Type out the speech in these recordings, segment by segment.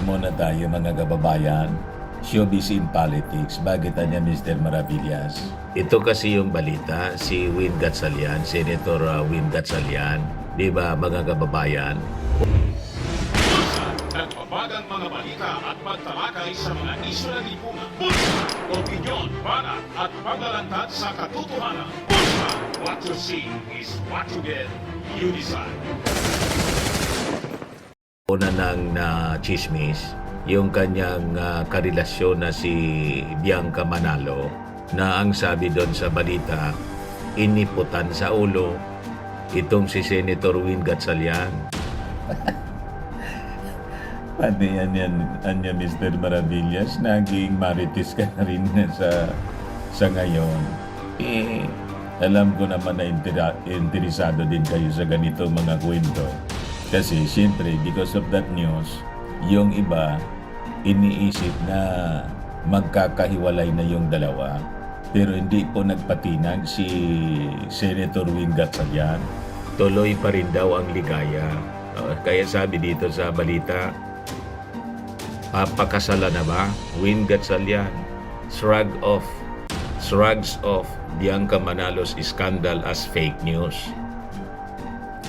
muna tayo mga kababayan. Showbiz in politics. Bakit niya Mr. Maravillas? Ito kasi yung balita, si Win Gatchalian, Senator Win Gatchalian, di ba mga kababayan? Nagbabagang mga balita at pagtalakay sa mga isyu ng lipunan. Bulsa, opinyon, banat at paglalantad sa katotohanan. Bulsa, what you see is what you get. You decide. Una nang chismis, yung kanyang karelasyon na si Bianca Manalo, na ang sabi doon sa balita, iniputan sa ulo itong si Senator Win Gatchalian. Ano yan, Mr. Maravillas, naging marites ka na rin sa ngayon. Alam ko naman na interesado din kayo sa ganito mga kwento. Kasi siyempre, because of that news, yung iba, iniisip na magkakahiwalay na yung dalawa. Pero hindi po nagpatinag si Senator Win Gatchalian. Tuloy pa rin daw ang ligaya. Kaya sabi dito sa balita, papakasala na ba? Win Gatchalian shrugs off Bianca Manalo's scandal as fake news.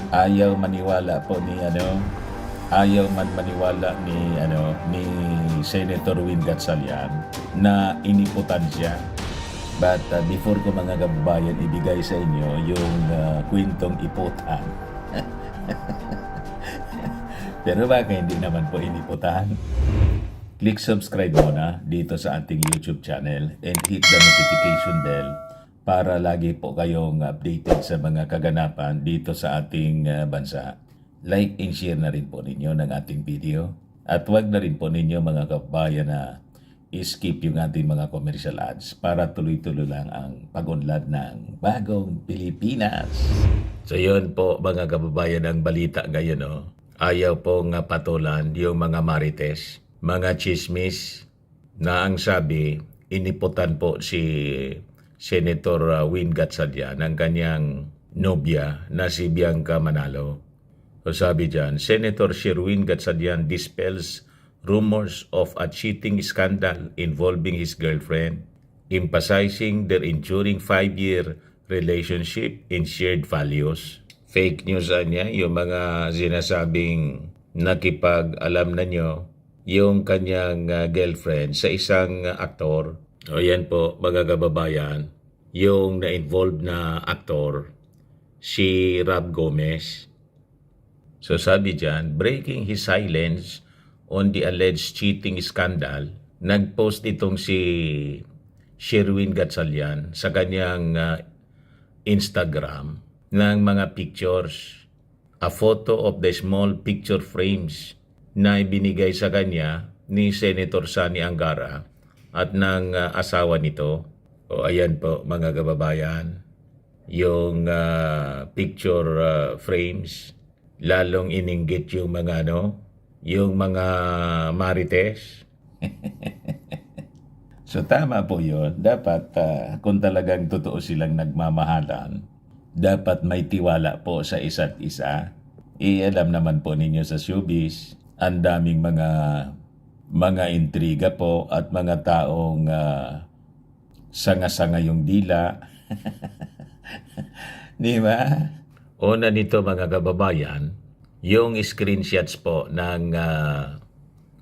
Ayaw maniwala po ni Senator Win Gatchalian na iniputan siya. But before ko mga kababayan ibigay sa inyo yung kwentong iputan. Pero baka hindi naman po iniputan. Click subscribe muna dito sa ating YouTube channel and hit the notification bell para lagi po kayong updated sa mga kaganapan dito sa ating bansa. Like and share na rin po ninyo ng ating video. At huwag na rin po ninyo mga kababayan na skip yung ating mga commercial ads para tuloy-tuloy lang ang pag-unlad ng bagong Pilipinas. So yun po mga kababayan ang balita ngayon. No? Ayaw pong patulan yung mga marites, mga chismis na ang sabi, iniputan po si Senator Win Gatchalian ng kanyang nobya na si Bianca Manalo. So sabi dyan, Senator Sherwin Gatchalian dispels rumors of a cheating scandal involving his girlfriend, emphasizing their enduring 5-year relationship and shared values. Fake news niya, yung mga sinasabing nakipag-alam na nyo yung kanyang girlfriend sa isang aktor. O yan po, mga kababayan, yung na-involved na aktor, si Rob Gomez. So sabi dyan, breaking his silence on the alleged cheating scandal, nag-post itong si Sherwin Gatchalian sa kanyang Instagram ng mga pictures, a photo of the small picture frames na ibinigay sa kanya ni Senator Sani Angara at ng asawa nito. O ayan po mga kababayan, yung picture frames, lalong ininggit yung mga yung mga marites. So tama po yun. Dapat kung talagang totoo silang nagmamahalan, dapat may tiwala po sa isa't isa. Alam naman po ninyo sa showbiz, ang daming mga intriga po at mga taong sanga-sanga yung dila. Di ba? Una nito mga kababayan, yung screenshots po ng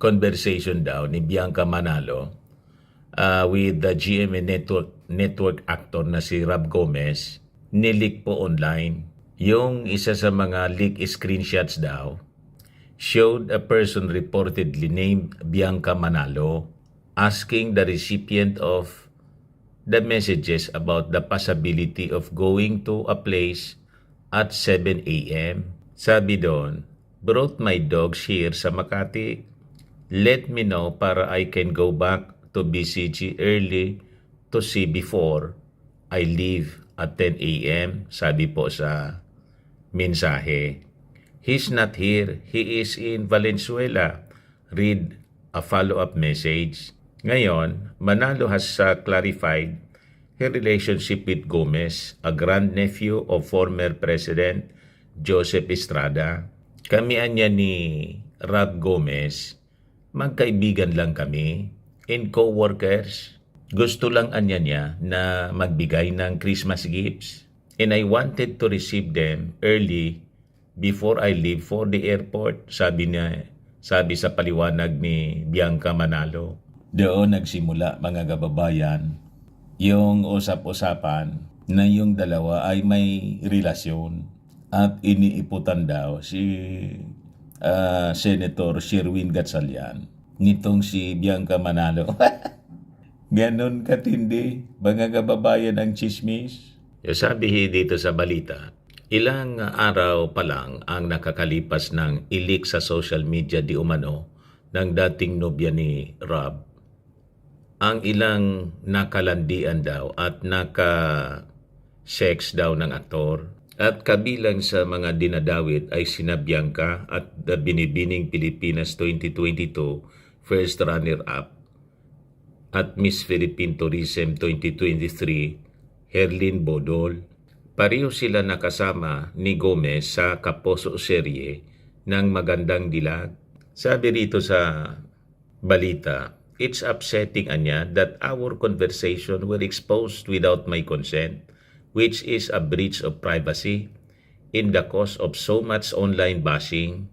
conversation daw ni Bianca Manalo with the GMA network actor na si Rob Gomez, nilik po online. Yung isa sa mga leak screenshots daw, showed a person reportedly named Bianca Manalo asking the recipient of the messages about the possibility of going to a place at 7 a.m. Sabi doon, brought my dogs here sa Makati. Let me know para I can go back to BCG early to see before I leave at 10 a.m. Sabi po sa mensahe. He's not here. He is in Valenzuela. Read a follow-up message. Ngayon, Manalo has clarified her relationship with Gomez, a grandnephew of former President Joseph Estrada. Kamian niya ni Rob Gomez magkaibigan lang kami and co-workers. Gusto lang anya niya na magbigay ng Christmas gifts. And I wanted to receive them early before I leave for the airport, sabi sa paliwanag ni Bianca Manalo. Doon nagsimula, mga kababayan, yung usap-usapan na yung dalawa ay may relasyon at iniiputan daw si Senator Sherwin Gatchalian nitong si Bianca Manalo. Ganon katindi, mga kababayan, ang chismis. Sabi dito sa balita, ilang araw pa lang ang nakakalipas ng ilik sa social media di umano ng dating nobya ni Rob. Ang ilang nakalandian daw at naka-sex daw ng aktor. At kabilang sa mga dinadawit ay sina Bianca at the Binibining Pilipinas 2022 first runner-up at Miss Philippine Tourism 2023 Herlin Bodol. Pareho sila nakasama ni Gomez sa Kaposo serye ng Magandang Dilag. Sabi rito sa balita, it's upsetting anya that our conversation were exposed without my consent, which is a breach of privacy in the cause of so much online bashing.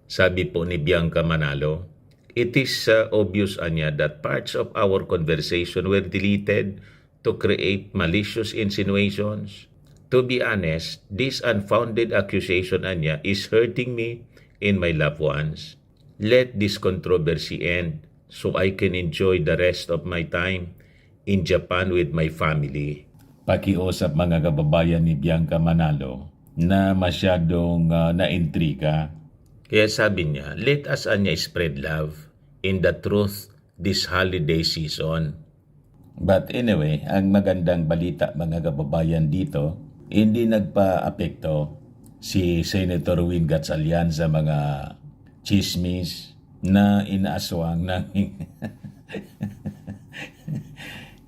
Sabi po ni Bianca Manalo, it is obvious anya that parts of our conversation were deleted to create malicious insinuations. To be honest, this unfounded accusation anya is hurting me and my loved ones. Let this controversy end so I can enjoy the rest of my time in Japan with my family. Pakiusap, mga kababayan, ni Bianca Manalo na masyadong naintriga. Kaya sabi niya, let us anya spread love in the truth this holiday season. But anyway, ang magandang balita, mga kababayan, dito, hindi nagpa-apekto si Senator Win Gatchalian sa mga chismis na inaaswang ng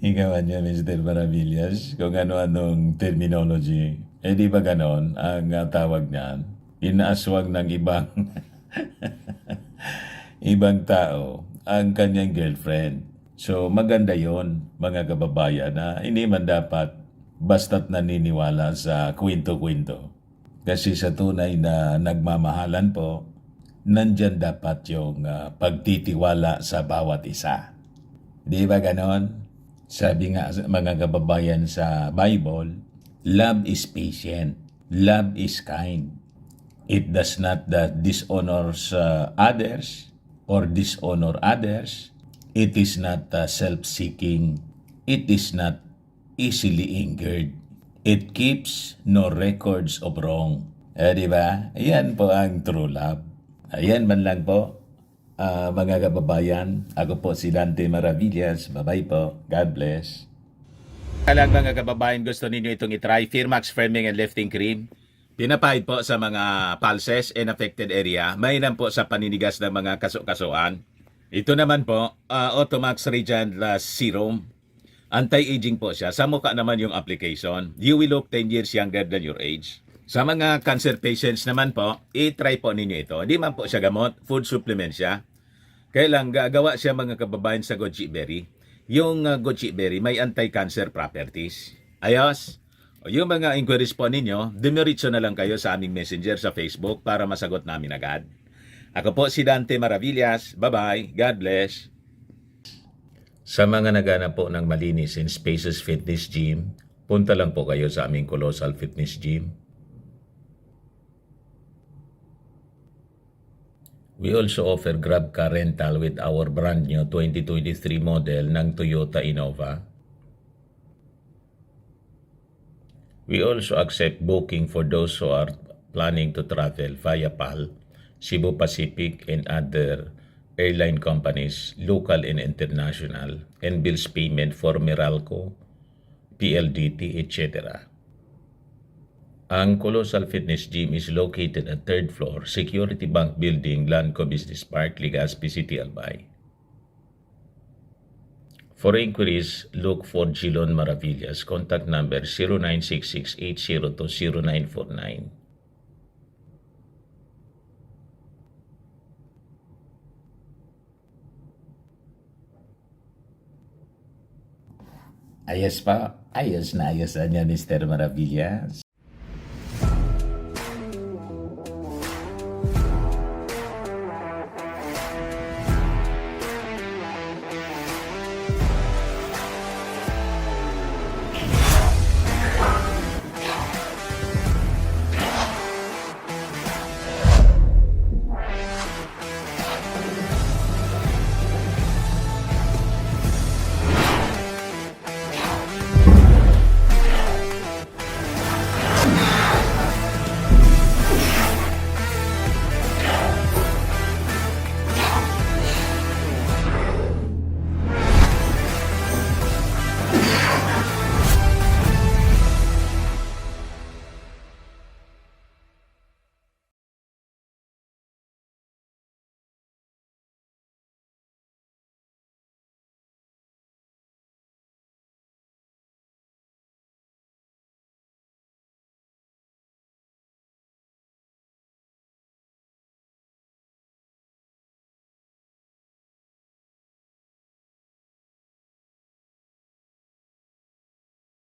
higawan niya, Mr. Maravillas, kung ano-anong terminology. Di ba ganon ang tawag niyan? Inaaswang ng ibang ibang tao ang kanyang girlfriend. So maganda yon, mga kababayan, na hindi man dapat basta't naniniwala sa kwento-kwento. Kasi sa tunay na nagmamahalan po, nandyan dapat yung pagtitiwala sa bawat isa. Di ba ganon? Sabi nga, mga kababayan, sa Bible, love is patient, love is kind. It does not dishonors others or dishonor others. It is not self-seeking. It is not easily angered. It keeps no records of wrong. Di ba? Ayan po ang true love. Ayan man lang po, mga kababayan. Ako po si Dante Maravillas. Bye-bye po. God bless. Kalang mga kababayan, gusto ninyo itong itry, Firmax Firming and Lifting Cream. Pinapahid po sa mga pulses and affected area. Mainam po sa paninigas ng mga kaso-kasuan. Ito naman po, Automax Radiant Serum. Anti-aging po siya. Sa mukha naman yung application. You will look 10 years younger than your age. Sa mga cancer patients naman po, i-try po ninyo ito. Hindi man po siya gamot, food supplement siya. Kaya lang, gagawa siya, mga kababayan, sa goji berry. Yung goji berry may anti-cancer properties. Ayos? O yung mga inquiries po ninyo, dumiretso na lang kayo sa aming messenger sa Facebook para masagot namin agad. Ako po si Dante Maravillas. Bye-bye. God bless. Sa mga naghanap po ng malinis and spacious fitness gym, punta lang po kayo sa aming Colossal Fitness Gym. We also offer Grab car rental with our brand new 2023 model ng Toyota Innova. We also accept booking for those who are planning to travel via PAL, Cebu Pacific, and other airline companies, local and international, and bills payment for Meralco, PLDT, etc. Ang Colossal Fitness Gym is located at 3rd floor, Security Bank Building, Lanco Business Park, Legazpi City, Albay. For inquiries, look for Gilon Maravillas. Contact number 0966-802-0949. Ayos pa. Ayos na ayos niya, Mr. Maravillas.